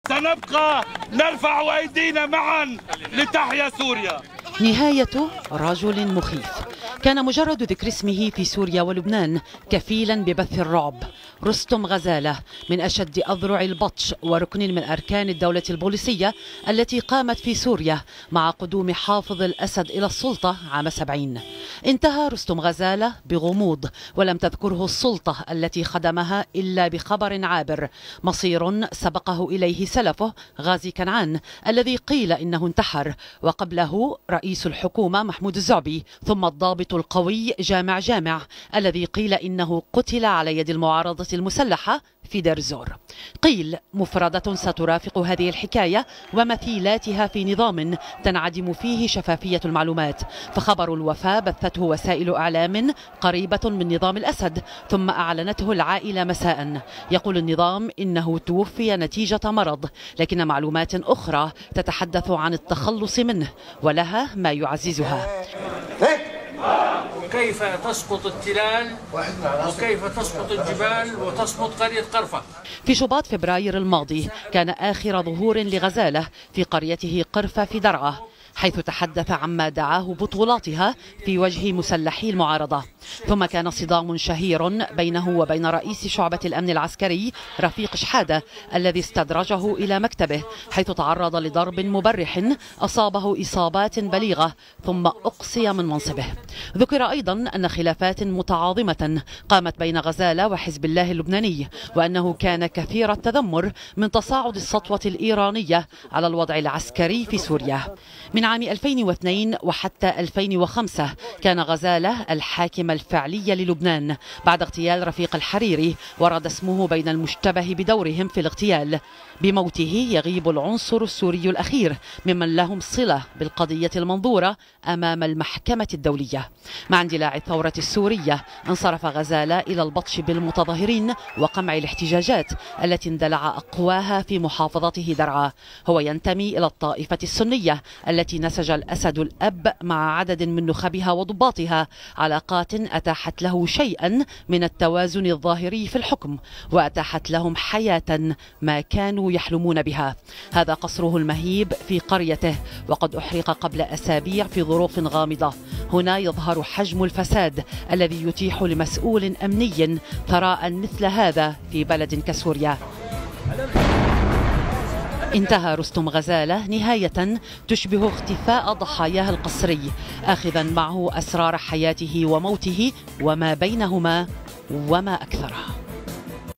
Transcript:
سنبقى نرفع أيدينا معا لتحيا سوريا. نهاية رجل مخيف كان مجرد ذكر اسمه في سوريا ولبنان كفيلا ببث الرعب. رستم غزالة من أشد أذرع البطش وركن من أركان الدولة البوليسية التي قامت في سوريا مع قدوم حافظ الأسد إلى السلطة عام 70. انتهى رستم غزالة بغموض ولم تذكره السلطة التي خدمها إلا بخبر عابر، مصير سبقه إليه سلفه غازي كنعان الذي قيل إنه انتحر، وقبله رئيس الحكومة محمود الزعبي، ثم الضابط القوي جامع الذي قيل إنه قتل على يد المعارضة المسلحة في دير الزور. قيل مفردة سترافق هذه الحكاية ومثيلاتها في نظام تنعدم فيه شفافية المعلومات، فخبر الوفاة بثته وسائل إعلام قريبة من نظام الأسد ثم أعلنته العائلة مساء. يقول النظام إنه توفي نتيجة مرض، لكن معلومات أخرى تتحدث عن التخلص منه ولها ما يعززها. كيف تسقط التلال وكيف تسقط الجبال وتصمت قرية قرفة. في شباط فبراير الماضي كان آخر ظهور لغزالة في قريته قرفة في درعا، حيث تحدث عما دعاه بطولاتها في وجه مسلحي المعارضة. ثم كان صدام شهير بينه وبين رئيس شعبة الأمن العسكري رفيق شحادة الذي استدرجه إلى مكتبه، حيث تعرض لضرب مبرح أصابه إصابات بليغة ثم أقصي من منصبه. ذكر أيضا أن خلافات متعاظمة قامت بين غزالة وحزب الله اللبناني، وأنه كان كثير التذمر من تصاعد السطوة الإيرانية على الوضع العسكري في سوريا. من عام 2002 وحتى 2005 كان غزالة الحاكم الفعلي للبنان بعد اغتيال رفيق الحريري، ورد اسمه بين المشتبه بدورهم في الاغتيال. بموته يغيب العنصر السوري الأخير ممن لهم صلة بالقضية المنظورة أمام المحكمة الدولية. مع اندلاع الثورة السورية انصرف غزالة إلى البطش بالمتظاهرين وقمع الاحتجاجات التي اندلع أقواها في محافظته درعا. هو ينتمي إلى الطائفة السنية التي نسج الأسد الأب مع عدد من نخبها وضباطها علاقات أتاحت له شيئا من التوازن الظاهري في الحكم، وأتاحت لهم حياة ما كانوا يحلمون بها. هذا قصره المهيب في قريته، وقد أحرق قبل أسابيع في ظروف غامضة. هنا يظهر حجم الفساد الذي يتيح لمسؤول أمني ثراء مثل هذا في بلد كسوريا. انتهى رستم غزالة نهاية تشبه اختفاء ضحاياه القسري، آخذا معه أسرار حياته وموته وما بينهما وما أكثره.